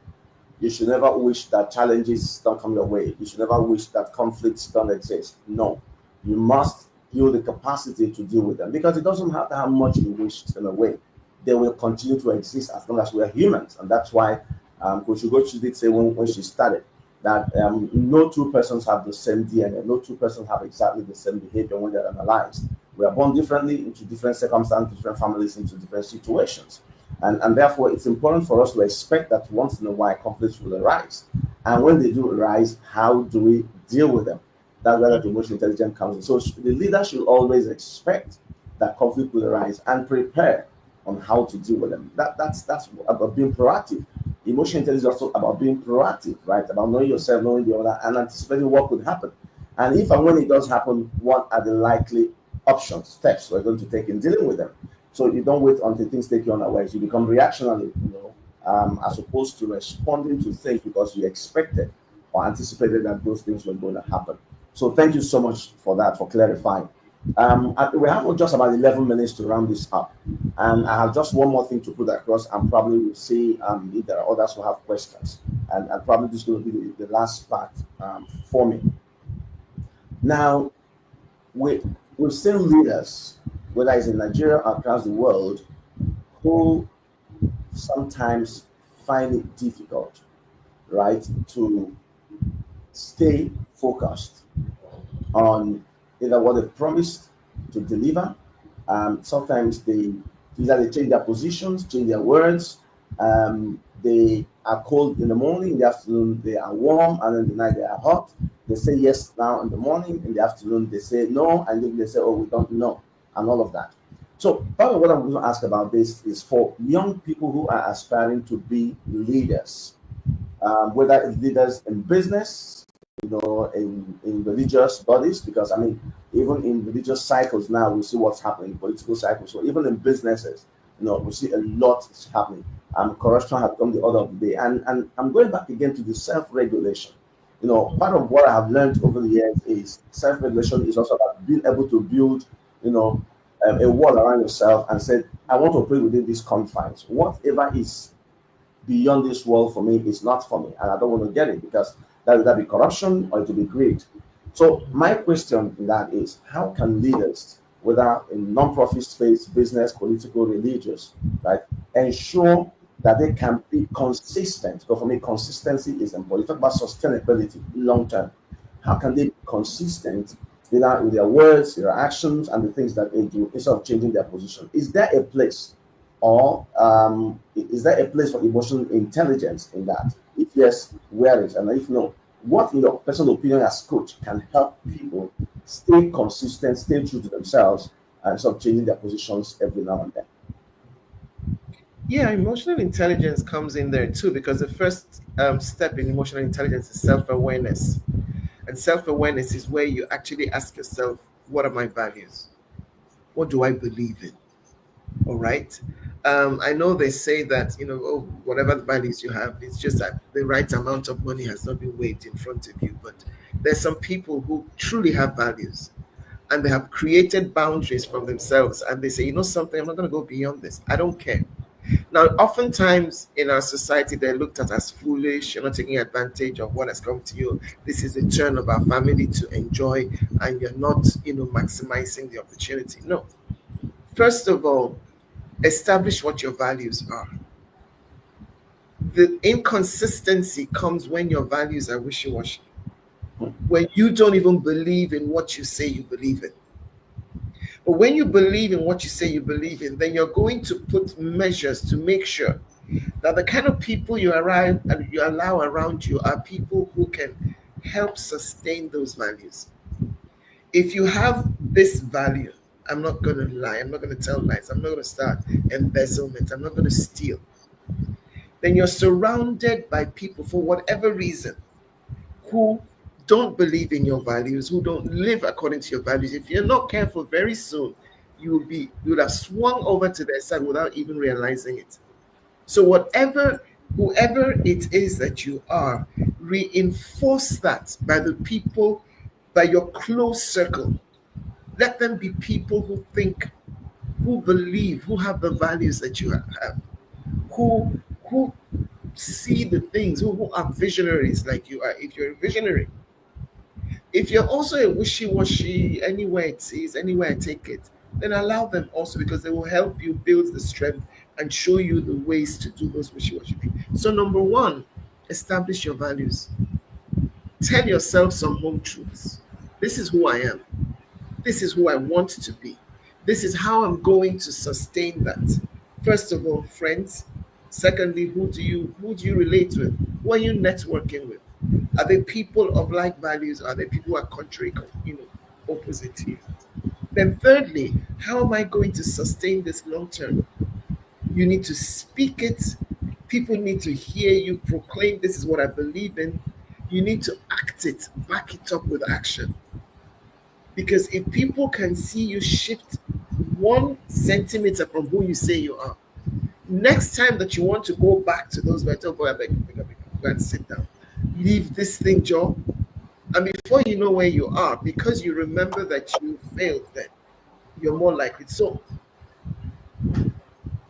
you should never wish that challenges don't come your way. You should never wish that conflicts don't exist. No, you must build the capacity to deal with them because it doesn't matter how much you wish them away. They will continue to exist as long as we're humans. And that's why Coach Gochi did say when she started that no two persons have the same DNA. No two persons have exactly the same behavior when they're analyzed. We are born differently into different circumstances, different families, into different situations. And therefore, it's important for us to expect that once in a while conflicts will arise. And when they do arise, how do we deal with them? That's where that emotional intelligence comes in. So the leader should always expect that conflict will arise and prepare on how to deal with them. That's about being proactive. Emotional intelligence is also about being proactive, right? About knowing yourself, knowing the other, and anticipating what could happen. And if and when it does happen, what are the likely options, steps we're going to take in dealing with them? So you don't wait until things take you unawares. You become reactionary, you know, as opposed to responding to things because you expected or anticipated that those things were going to happen. So thank you so much for that, for clarifying. We have just about 11 minutes to round this up. And I have just one more thing to put across, and probably we'll see if there are others who have questions. And probably this will be the last part for me. Now, we, we've seen leaders, whether it's in Nigeria or across the world, who sometimes find it difficult, right, to stay focused on either what they've promised to deliver. Sometimes they either they change their positions, change their words, They are cold in the morning, in the afternoon they are warm, and in the night they are hot. They say yes now in the morning, in the afternoon they say no, and then they say, oh, we don't know, and all of that. So part of what I'm going to ask about this is for young people who are aspiring to be leaders, whether it's leaders in business, in religious bodies, because I mean, even in religious cycles now, we see what's happening in political cycles. So even in businesses, we see a lot is happening. Corruption has come the order of the day, and I'm going back again to the self-regulation. Part of what I have learned over the years is self-regulation is also about being able to build, you know, a wall around yourself and say, I want to operate within these confines. Whatever is beyond this world for me is not for me, and I don't want to get it because that will either be corruption or it will be greed. So my question in that is, how can leaders, whether in non-profit space, business, political, religious, right, ensure that they can be consistent? Because for me, consistency is important. You talk about sustainability long term. How can they be consistent with their words, their actions, and the things that they do instead of changing their position? Is there a place, or is there a place for emotional intelligence in that? If yes, where is? And if no, what, in your personal opinion as coach, can help people stay consistent, stay true to themselves, and stop changing their positions every now and then? Yeah, emotional intelligence comes in there too because the first step in emotional intelligence is self awareness. And self awareness is where you actually ask yourself, what are my values? What do I believe in? All right. I know they say that, oh, whatever the values you have, it's just that the right amount of money has not been weighed in front of you. But there's some people who truly have values and they have created boundaries from themselves and they say, something, I'm not going to go beyond this. I don't care. Now, oftentimes in our society, they're looked at as foolish. You're not taking advantage of what has come to you. This is the turn of our family to enjoy, and you're not, maximizing the opportunity. No. First of all, establish what your values are. The inconsistency comes when your values are wishy washy, when you don't even believe in what you say you believe in. But when you believe in what you say you believe in, then you're going to put measures to make sure that the kind of people you allow around you are people who can help sustain those values. If you have this value, I'm not going to lie, I'm not going to tell lies, I'm not going to start embezzlement, I'm not going to steal, then you're surrounded by people for whatever reason who don't believe in your values, who don't live according to your values. If you're not careful, very soon you will have swung over to their side without even realizing it. So whoever it is that you are, reinforce that by the people, by your close circle. Let them be people who think, who believe, who have the values that you have, who see the things, who are visionaries like you are. If you're a visionary, if you're also a wishy-washy, anywhere it sees, anywhere I take it, then allow them also because they will help you build the strength and show you the ways to do those wishy-washy things. So number one, establish your values. Tell yourself some home truths. This is who I am. This is who I want to be. This is how I'm going to sustain that. First of all, friends. Secondly, who do you relate with? Who are you networking with? Are they people of like values? Are they people who are contrary, opposite to you? Then thirdly, how am I going to sustain this long term? You need to speak it. People need to hear you proclaim this is what I believe in. You need to act it, back it up with action. Because if people can see you shift 1 centimeter from who you say you are, next time that you want to go back to those better boy, I beg, go and sit down. Leave this thing, Joe. And before you know where you are, because you remember that you failed then, you're more likely. So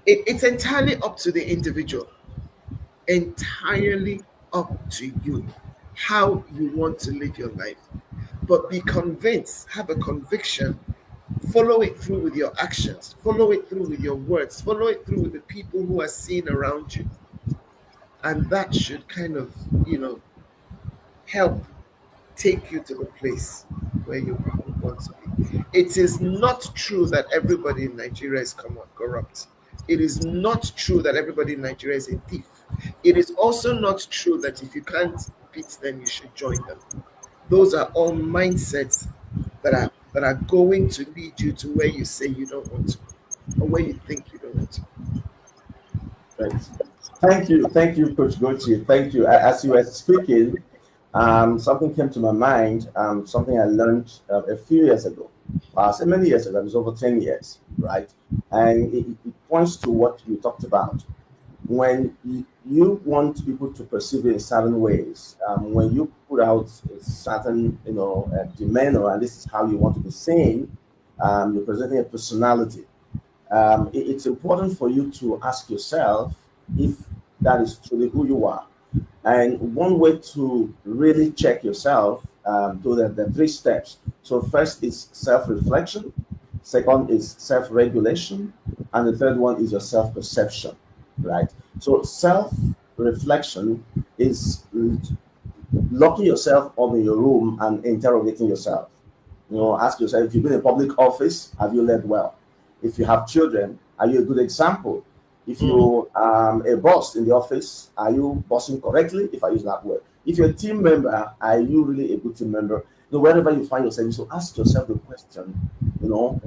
it's entirely up to the individual, entirely up to you how you want to live your life. But be convinced, have a conviction, follow it through with your actions, follow it through with your words, follow it through with the people who are seen around you. And that should kind of, help take you to the place where you want to be. It is not true that everybody in Nigeria is corrupt. it is not true that everybody in Nigeria is a thief. It is also not true that if you can't beat them, you should join them. Those are all mindsets that are going to lead you to where you say you don't want to, or where you think you don't want to. Right. Thank you, Coach Gochi. Thank you. As you were speaking, something came to my mind. Something I learned a few years ago. So many years ago, it was over 10 years, right? And it points to what you talked about. When you want people to perceive you in certain ways, when you put out a certain, demeanor, and this is how you want to be seen, you're presenting a personality. It's important for you to ask yourself if that is truly who you are. And one way to really check yourself, do the three steps. So first is self-reflection, second is self-regulation, and the third one is your self-perception, right? So self-reflection is locking yourself up in your room and interrogating yourself. Ask yourself, if you've been in a public office, have you led well? If you have children, are you a good example? If Mm, you a boss in the office, are you bossing correctly? If I use that word. If you're a team member, are you really a good team member? Wherever you find yourself, so ask yourself the question, you know,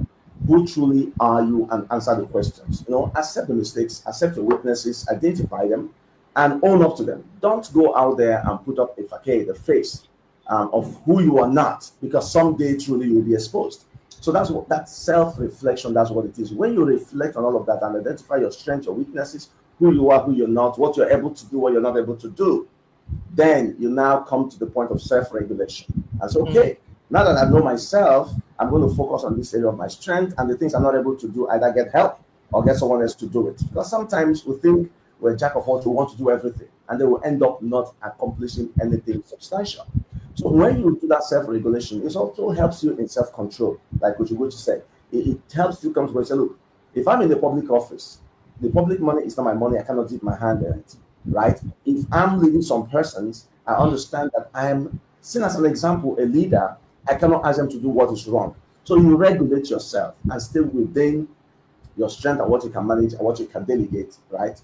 who truly are you, and answer the questions. Accept the mistakes, accept your weaknesses, identify them, and own up to them. Don't go out there and put up a facade, a face of who you are not, because someday truly you will be exposed. So that's what that self-reflection. That's what it is. When you reflect on all of that and identify your strengths, your weaknesses, who you are, who you're not, what you're able to do, what you're not able to do, then you now come to the point of self-regulation. That's mm, okay. Now that I know myself, I'm going to focus on this area of my strength, and the things I'm not able to do, either get help or get someone else to do it. Because sometimes we think we're jack of all, we want to do everything, and they will end up not accomplishing anything substantial. So when you do that self-regulation, it also helps you in self-control, like what you said. It helps you come to and say, look, if I'm in the public office, the public money is not my money. I cannot dip my hand in it, right? If I'm leading some persons, I understand that I'm seen as an example, a leader. I cannot ask them to do what is wrong. So you regulate yourself and stay within your strength and what you can manage and what you can delegate, right?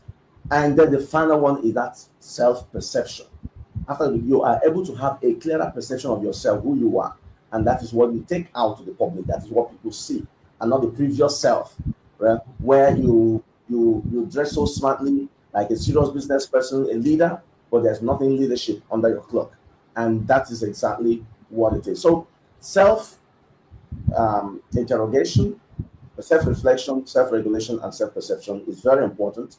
And then the final one is that self-perception. After you are able to have a clearer perception of yourself, who you are, and that is what you take out to the public. That is what people see, and not the previous self, right? Where you dress so smartly, like a serious business person, a leader, but there's nothing leadership under your cloak, and that is exactly what it is. So self interrogation, self-reflection, self-regulation, and self-perception is very important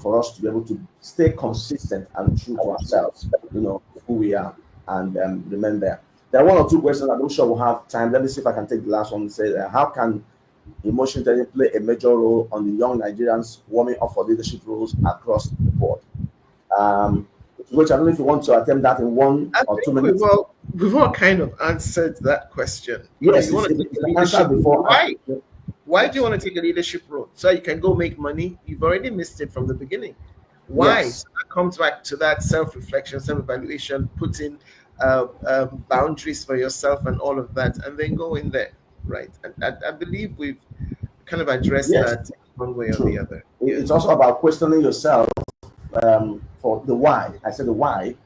for us to be able to stay consistent and true to ourselves, who we are, and remain there. There are one or two questions. I'm not sure we'll have time. Let me see if I can take the last one and say, how can emotion intelligence play a major role on the young Nigerians warming up for leadership roles across the board? Um, which I don't know if you want to attempt that in one I or two think minutes. we've all kind of answered that question. Yes, You want to take it's a an answer leadership role. before. Why? Why do you Yes, want to take a leadership role? So you can go make money. You've already missed it from the beginning. Why? yes, So that comes back to that self-reflection, self-evaluation, putting boundaries for yourself and all of that, and then go in there, right? And I believe we've kind of addressed yes. that one way or the True. other. Yeah. It's also about questioning yourself for the why. I said the why.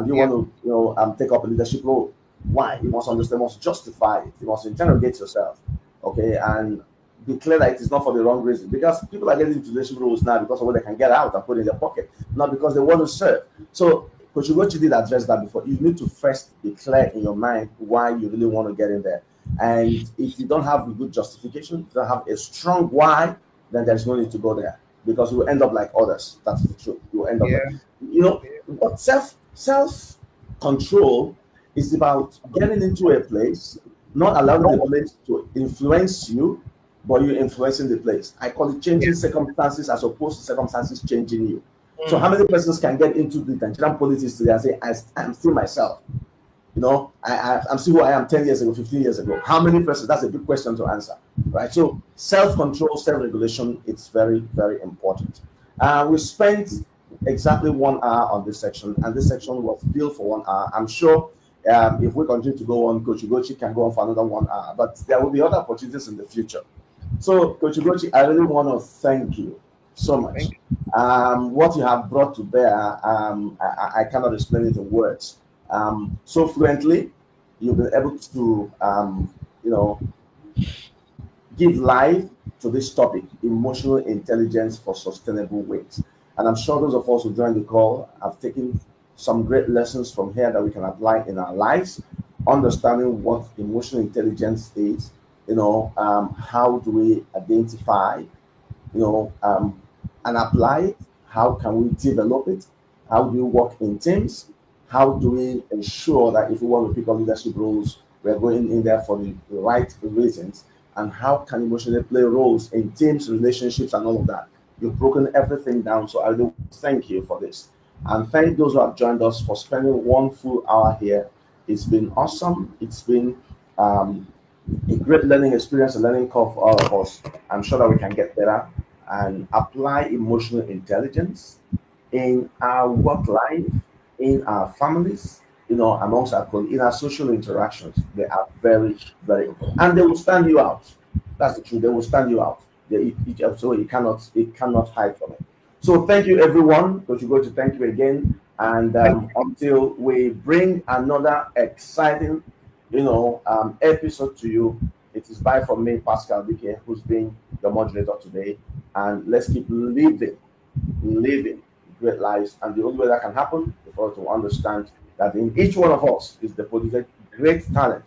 You Yeah. want to, take up a leadership role. Why? You must understand, you must justify it. You must interrogate yourself, okay, and be clear that it is not for the wrong reason. Because people are getting into leadership roles now because of what they can get out and put in their pocket, not because they want to serve. So, Coach Ugochi did address that before. You need to first be clear in your mind why you really want to get in there. And if you don't have a good justification, if you don't have a strong why, then there's no need to go there because you will end up like others. That's the truth. You will end up like, Yeah. what self control is about getting into a place, not allowing the place to influence you, but you influencing the place. I call it Yeah. changing circumstances as opposed to circumstances changing you. So how Mm. many persons can get into the Nigerian politics today and say, I'm still myself? I'm still who I am 10 years ago, 15 years ago. How many persons? That's a big question to answer, right? So self-control, self-regulation, it's very, very important. We spent exactly 1 hour on this section, and this section was built for 1 hour. I'm sure if we continue to go on, Coach Gochi can go on for another 1 hour, but there will be other opportunities in the future. So, Coach Gochi, I really want to thank you. so much. Thank you. What you have brought to bear, I cannot explain it in words. So fluently, you've been able to, you know, give life to this topic, emotional intelligence for sustainable weight. And I'm sure those of us who joined the call have taken some great lessons from here that we can apply in our lives, understanding what emotional intelligence is, how do we identify, you know, um, and apply it? How can we develop it? How do we work in teams? How do we ensure that if we want to pick up leadership roles, we're going in there for the right reasons? And how can emotionally play roles in teams, relationships, and all of that? You've broken everything down, so I really want to thank you for this. And thank those who have joined us for spending one full hour here. It's been awesome. It's been um, a great learning experience, a learning curve for all of us. I'm sure that we can get better and apply emotional intelligence in our work life, in our families, amongst our colleagues, in our social interactions. They are very, very important. And they will stand you out. That's the truth. They will stand you out. So it cannot hide from it. So thank you everyone. Because you go to thank you again. And Thank until we bring another exciting episode to you. It is bye from me, Pascal Dike, who's been the moderator today. And let's keep living great lives. And the only way that can happen is for us to understand that in each one of us is deposited great talent.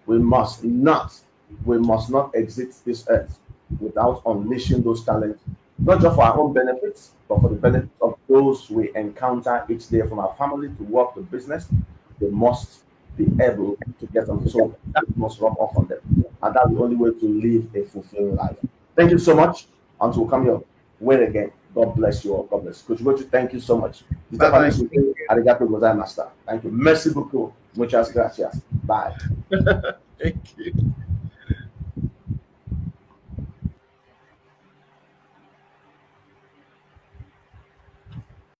We must not, we must not exit this earth without unleashing those talents, not just for our own benefits, but for the benefit of those we encounter each day from our family to work to business. They must be able to get on. So that must rub off on them. And that's the only way to live a fulfilling life. Thank you so much. Until we come your way again. God bless you all. God bless. Coach Gochi, thank you so much. you. Bye bye. Arigato gozaimasu. Thank you. Merci beaucoup. Muchas gracias. Bye. Thank you.